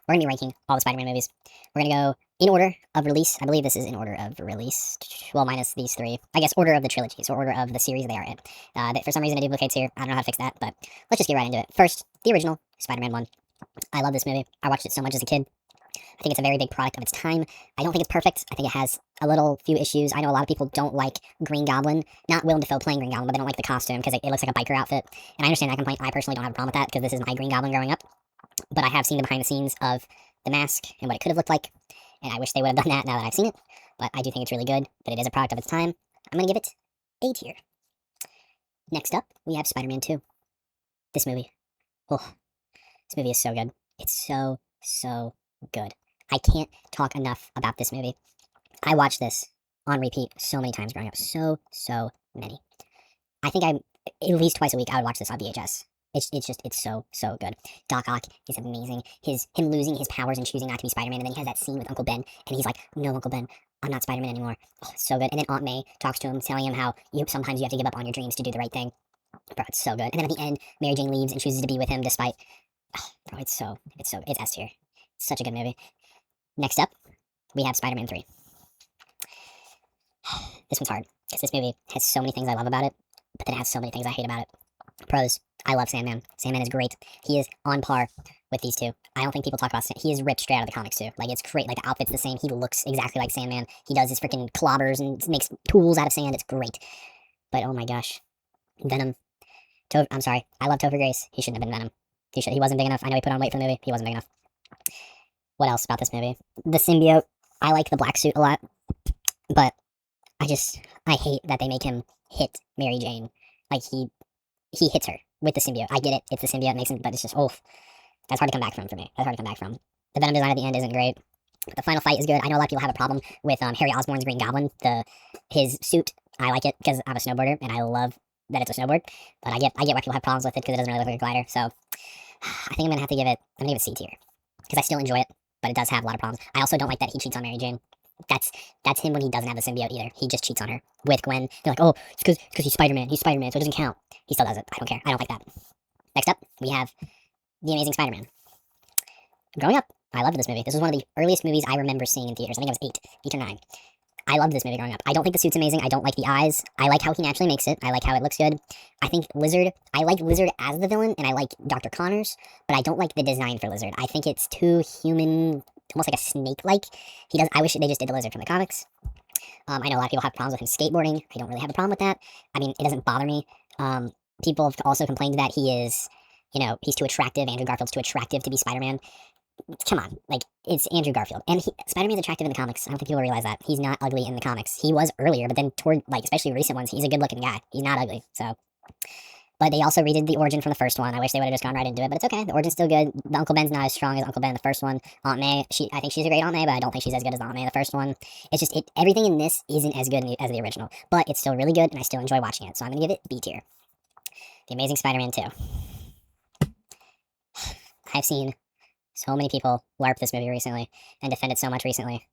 we're going to be ranking all the Spider-Man movies. We're going to go in order of release. I believe this is in order of release. Well, minus these three. I guess order of the trilogies, or order of the series they are in. For some reason, it duplicates here. I don't know how to fix that, but let's just get right into it. First, the original Spider-Man 1. I love this movie. I watched it so much as a kid. I think it's a very big product of its time. I don't think it's perfect. I think it has a little few issues. I know a lot of people don't like Green Goblin. Not Willem Dafoe playing Green Goblin, but they don't like the costume because it looks like a biker outfit. And I understand that complaint. I personally don't have a problem with that because this is my Green Goblin growing up. But I have seen the behind the scenes of the mask and what it could have looked like. And I wish they would have done that now that I've seen it. But I do think it's really good. But it is a product of its time. I'm going to give it A tier. Next up, we have Spider-Man 2. This movie. Oh, this movie is so good. It's so good. I can't talk enough about this movie. I watched this on repeat so many times growing up. So many. I think at least twice a week I would watch this on VHS. It's so good. Doc Ock is amazing. Him losing his powers and choosing not to be Spider-Man, and then he has that scene with Uncle Ben, and he's like, "No, Uncle Ben, I'm not Spider-Man anymore." Oh, it's so good. And then Aunt May talks to him, telling him how sometimes you have to give up on your dreams to do the right thing. Bro, it's so good. And then at the end, Mary Jane leaves and chooses to be with him despite. Oh, bro, it's S tier. It's such a good movie. Next up, we have Spider-Man 3. This one's hard, because this movie has so many things I love about it, but then it has so many things I hate about it. Pros, I love Sandman. Sandman is great. He is on par with these two. I don't think people talk about Sandman. He is ripped straight out of the comics, too. Like, it's great. Like, the outfit's the same. He looks exactly like Sandman. He does his freaking clobbers and makes tools out of sand. It's great. But, oh my gosh. Venom. I'm sorry. I love Topher Grace. He shouldn't have been Venom. He wasn't big enough. I know he put on weight for the movie. He wasn't big enough. What else about this movie? The symbiote. I like the black suit a lot, but I hate that they make him hit Mary Jane. Like, he hits her with the symbiote. I get it. It's the symbiote makes him, but it's just, that's hard to come back from for me. That's hard to come back from. The Venom design at the end isn't great, but the final fight is good. I know a lot of people have a problem with Harry Osborn's Green Goblin, his suit. I like it because I'm a snowboarder, and I love that it's a snowboard, but I get why people have problems with it because it doesn't really look like a glider, so I think I'm going to give it C tier, because I still enjoy it, but it does have a lot of problems. I also don't like that he cheats on Mary Jane. That's him when he doesn't have the symbiote either. He just cheats on her. With Gwen, they're like, oh, it's because he's Spider-Man. He's Spider-Man, so it doesn't count. He still does it. I don't care. I don't like that. Next up, we have The Amazing Spider-Man. Growing up, I loved this movie. This was one of the earliest movies I remember seeing in theaters. I think I was 8 or 9. I loved this movie growing up. I don't think the suit's amazing. I don't like the eyes. I like how he naturally makes it. I like how it looks good. I like Lizard as the villain, and I like Dr. Connors, but I don't like the design for Lizard. I think it's too human, almost like a snake-like. I wish they just did the Lizard from the comics. I know a lot of people have problems with him skateboarding. I don't really have a problem with that. I mean, it doesn't bother me. People have also complained that he is, he's too attractive. Andrew Garfield's too attractive to be Spider-Man. Come on, like, it's Andrew Garfield. And Spider-Man's attractive in the comics. I don't think people realize that. He's not ugly in the comics. He was earlier, but then toward, especially recent ones, he's a good-looking guy. He's not ugly, so. But they also redid the origin from the first one. I wish they would have just gone right into it, but it's okay. The origin's still good. The Uncle Ben's not as strong as Uncle Ben in the first one. Aunt May, I think she's a great Aunt May, but I don't think she's as good as Aunt May in the first one. It's just, everything in this isn't as good as the original, but it's still really good, and I still enjoy watching it, so I'm going to give it B tier. The Amazing Spider-Man 2. I've seen so many people LARP this movie recently and defend it so much recently.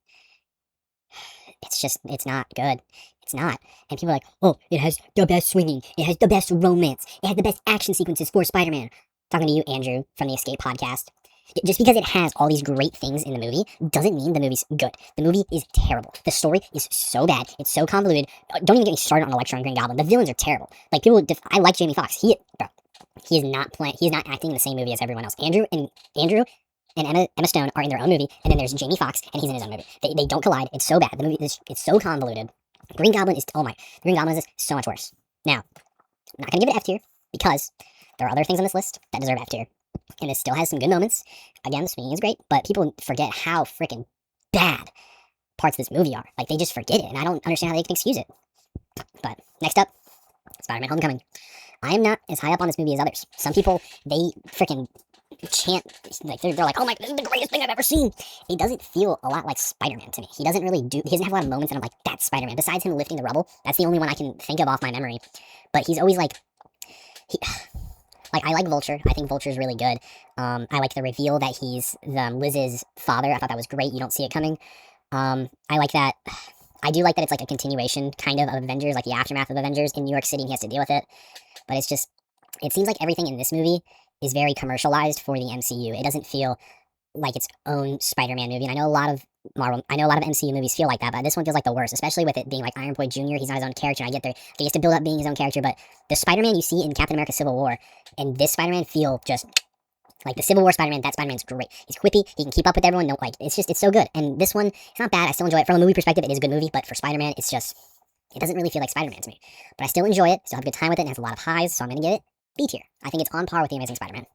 It's not good. It's not. And people are like, oh, it has the best swinging. It has the best romance. It has the best action sequences for Spider-Man. Talking to you, Andrew, from the Escape podcast. Just because it has all these great things in the movie doesn't mean the movie's good. The movie is terrible. The story is so bad. It's so convoluted. Don't even get me started on Electro and Green Goblin. The villains are terrible. Like, I like Jamie Foxx. He is not acting in the same movie as everyone else. Andrew and Emma Stone are in their own movie, and then there's Jamie Foxx, and he's in his own movie. They don't collide. It's so bad. The movie it's so convoluted. Green Goblin is, Green Goblin is so much worse. Now, I'm not going to give it F tier, because there are other things on this list that deserve F tier. And it still has some good moments. Again, the swinging is great, but people forget how freaking bad parts of this movie are. Like, they just forget it, and I don't understand how they can excuse it. But, next up, Spider-Man Homecoming. I am not as high up on this movie as others. Some people, they freaking chant, like, they're like, oh my, this is the greatest thing I've ever seen. It doesn't feel a lot like Spider-Man to me. He doesn't have a lot of moments that I'm like, that's Spider-Man. Besides him lifting the rubble, that's the only one I can think of off my memory. But he's always like, I like Vulture. I think Vulture's really good. I like the reveal that he's Liz's father. I thought that was great. You don't see it coming. I like that. I do like that it's like a continuation, kind of Avengers, like the aftermath of Avengers in New York City, and he has to deal with it. But it seems like everything in this movie is very commercialized for the MCU. It doesn't feel like its own Spider-Man movie. And I know a lot of MCU movies feel like that, but this one feels like the worst, especially with it being like Iron Boy Jr. He's not his own character, and I get there. He has to build up being his own character, but the Spider-Man you see in Captain America Civil War and this Spider-Man feel just like the Civil War Spider-Man. That Spider-Man's great. He's quippy. He can keep up with everyone. No, like, it's so good. And this one, it's not bad. I still enjoy it. From a movie perspective, it is a good movie, but for Spider-Man, it doesn't really feel like Spider-Man to me. But I still enjoy it. Still have a good time with it, and has a lot of highs, so I'm going to give it B tier. I think it's on par with The Amazing Spider-Man.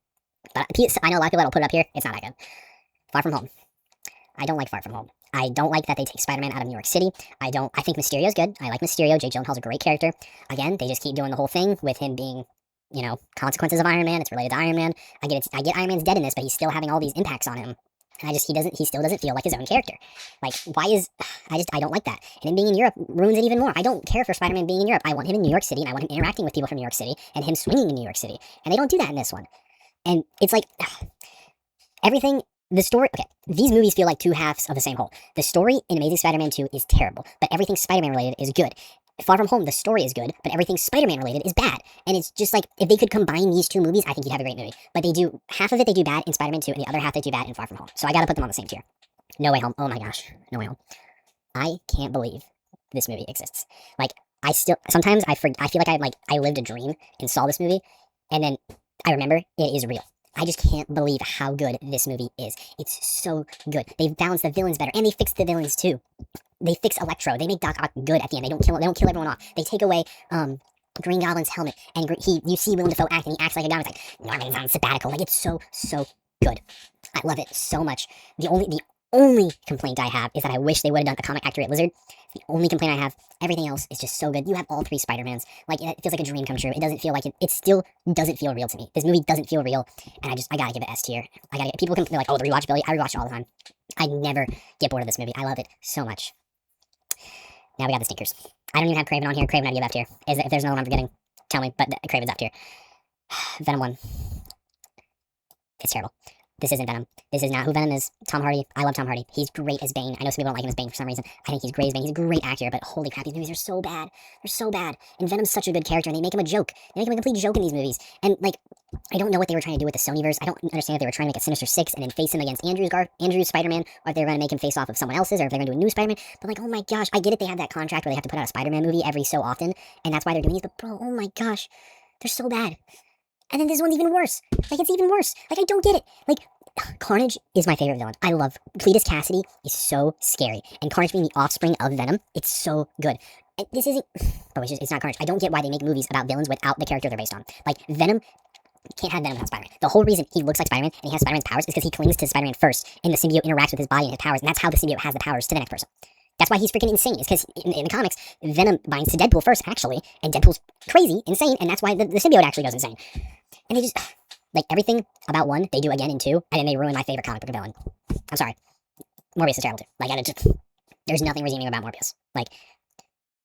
But I know a lot of people that'll put it up here. It's not that good. Far From Home. I don't like Far From Home. I don't like that they take Spider-Man out of New York City. I think Mysterio's good. I like Mysterio. Jake Gyllenhaal's a great character. Again, they just keep doing the whole thing with him being, consequences of Iron Man. It's related to Iron Man. I get Iron Man's dead in this, but he's still having all these impacts on him. And he still doesn't feel like his own character. Like, I don't like that. And him being in Europe ruins it even more. I don't care for Spider-Man being in Europe. I want him in New York City, and I want him interacting with people from New York City, and him swinging in New York City. And they don't do that in this one. And it's like, everything, the story, okay, these movies feel like two halves of the same whole. The story in Amazing Spider-Man 2 is terrible, but everything Spider-Man related is good. Far From Home, the story is good, but everything Spider-Man related is bad. And it's just like, if they could combine these two movies, I think you'd have a great movie. But half of it they do bad in Spider-Man 2, and the other half they do bad in Far From Home. So I gotta put them on the same tier. No Way Home, oh my gosh, No Way Home. I can't believe this movie exists. Like, sometimes I feel like I lived a dream and saw this movie, and then I remember it is real. I just can't believe how good this movie is. It's so good. They've balanced the villains better, and they fixed the villains too. They fix Electro. They make Doc Ock good at the end. They don't kill everyone off. They take away Green Goblin's helmet, and you see Willem Dafoe act, and he acts like a guy. It's like, Norman's on sabbatical. Like, it's so good. I love it so much. The only complaint I have is that I wish they would have done a comic accurate Lizard. The only complaint I have. Everything else is just so good. You have all three Spider-Mans. Like, it feels like a dream come true. It doesn't feel like it still doesn't feel real to me. This movie doesn't feel real, and I gotta give it S tier. People they're like, oh, the rewatchability. I rewatch it all the time. I never get bored of this movie. I love it so much. Now we got the stinkers. I don't even have Craven on here. Craven, I give F tier. If there's another one I'm forgetting, tell me, but Craven's F tier. Venom 1. It's terrible. This isn't Venom. This is not who Venom is. Tom Hardy. I love Tom Hardy. He's great as Bane. I know some people don't like him as Bane for some reason. I think he's great as Bane. He's a great actor, but holy crap, these movies are so bad. They're so bad. And Venom's such a good character, and they make him a joke. They make him a complete joke in these movies. And, like, I don't know what they were trying to do with the Sonyverse. I don't understand if they were trying to make a Sinister Six and then face him against Andrew's Spider-Man, or if they were going to make him face off of someone else's, or if they're going to do a new Spider-Man. But, like, oh my gosh, I get it. They have that contract where they have to put out a Spider-Man movie every so often, and that's why they're doing these. But, bro, oh my gosh, they're so bad. And then this one's even worse. Like, it's even worse. Like, I don't get it. Like, Carnage is my favorite villain. I love Cletus Cassidy is so scary, and Carnage being the offspring of Venom, it's so good. And this isn't, bro, it's not Carnage. I don't get why they make movies about villains without the character they're based on. Like, Venom can't have Venom without Spider-Man. The whole reason he looks like Spider-Man and he has Spider-Man's powers is because he clings to Spider-Man first, and the symbiote interacts with his body and his powers, and that's how the symbiote has the powers to the next person. That's why he's freaking insane. It's because in the comics, Venom binds to Deadpool first, actually, and Deadpool's crazy, insane, and that's why the symbiote actually goes insane. And they just, like, everything about 1, they do again in 2, and then they ruin my favorite comic book villain. I'm sorry. Morbius is terrible too. Like, there's nothing redeeming about Morbius. Like,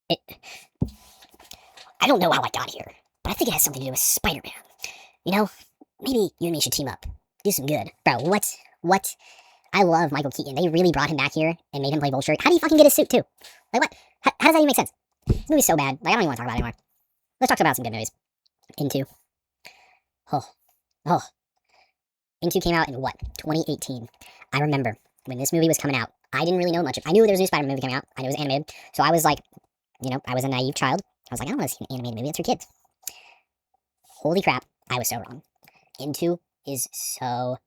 I don't know how I got here, but I think it has something to do with Spider-Man. You know, maybe you and me should team up. Do some good. Bro, what? I love Michael Keaton. They really brought him back here and made him play Vulture. How do you fucking get his suit, too? Like, what? How does that even make sense? This movie's so bad. Like, I don't even want to talk about it anymore. Let's talk about some good movies. Into. Into came out in what? 2018. I remember when this movie was coming out, I didn't really know much. I knew there was a new Spider-Man movie coming out. I knew it was animated. So I was like, I was a naive child. I was like, I don't want to see an animated movie. That's for kids. Holy crap. I was so wrong. Into is so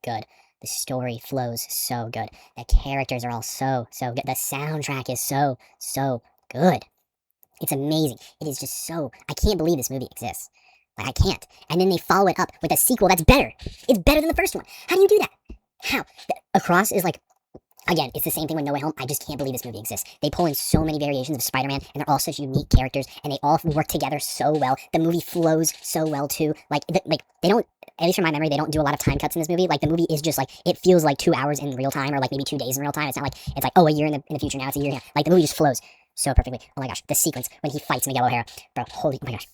good. The story flows so good. The characters are all so good. The soundtrack is so good. It's amazing. It is just I can't believe this movie exists. Like, I can't. And then they follow it up with a sequel that's better. It's better than the first one. How do you do that? How? Across is like, again, it's the same thing with No Way Home. I just can't believe this movie exists. They pull in so many variations of Spider-Man, and they're all such unique characters, and they all work together so well. The movie flows so well, too. Like they don't, at least from my memory, they don't do a lot of time cuts in this movie. Like, the movie is just, like, it feels like 2 hours in real time, or, like, maybe 2 days in real time. It's not like, it's like, oh, a year in the future now, it's a year now. Like, the movie just flows so perfectly. Oh my gosh, the sequence when he fights Miguel O'Hara. Bro, oh my gosh.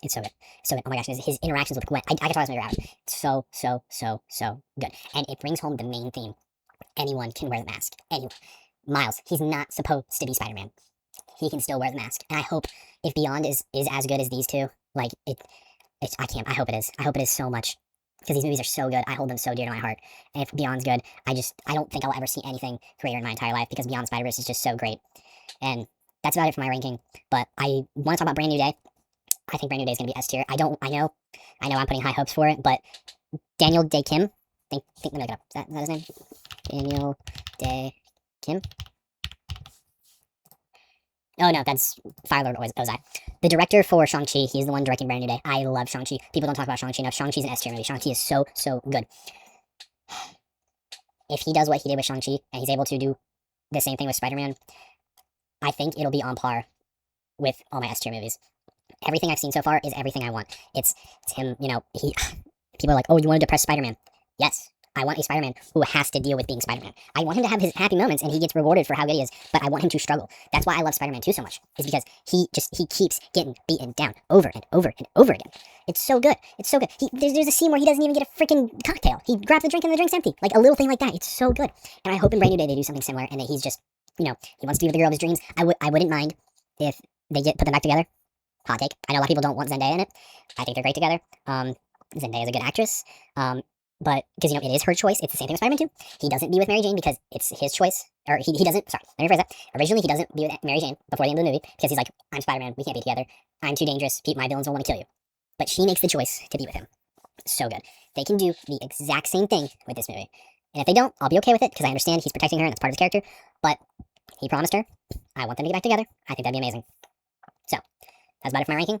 It's so good. So good. Oh my gosh, his interactions with Gwen. I can talk about this movie hours. So good. And it brings home the main theme. Anyone can wear the mask. Anyone. Miles, he's not supposed to be Spider-Man. He can still wear the mask. And I hope if Beyond is as good as these two, like, I hope it is. I hope it is so much. because these movies are so good. I hold them so dear to my heart. And if Beyond's good, I don't think I'll ever see anything greater in my entire life, because Beyond Spider-Verse is just so great. And that's about it for my ranking. But I want to talk about Brand New Day. I think Brand New Day is going to be S tier. I know I'm putting high hopes for it, but Daniel Day Kim, let me look it up. Is that his name? Daniel Day Kim? Oh no, that's Firelord Ozai. The director for Shang-Chi, he's the one directing Brand New Day. I love Shang-Chi. People don't talk about Shang-Chi enough. Shang-Chi's an S tier movie. Shang-Chi is so good. If he does what he did with Shang-Chi, and he's able to do the same thing with Spider-Man, I think it'll be on par with all my S tier movies. Everything I've seen so far is everything I want. It's him, people are like, oh, you want to depress Spider-Man? Yes. I want a Spider-Man who has to deal with being Spider-Man. I want him to have his happy moments and he gets rewarded for how good he is, but I want him to struggle. That's why I love Spider-Man 2 so much, is because he keeps getting beaten down over and over and over again. It's so good. It's so good. There's a scene where he doesn't even get a freaking cocktail. He grabs the drink and the drink's empty. Like a little thing like that. It's so good. And I hope in Brand New Day they do something similar and that he's just, he wants to be with the girl of his dreams. I wouldn't mind if they put them back together. Hot take. I know a lot of people don't want Zendaya in it. I think they're great together. Zendaya is a good actress. But, because, it is her choice. It's the same thing with Spider-Man 2. He doesn't be with Mary Jane because it's his choice. Or he doesn't, sorry, let me rephrase that. Originally, he doesn't be with Mary Jane before the end of the movie because he's like, I'm Spider-Man, we can't be together. I'm too dangerous, my villains will want to kill you. But she makes the choice to be with him. So good. They can do the exact same thing with this movie. And if they don't, I'll be okay with it because I understand he's protecting her and that's part of his character. But he promised her. I want them to get back together. I think that'd be amazing. So, that's about it for my ranking.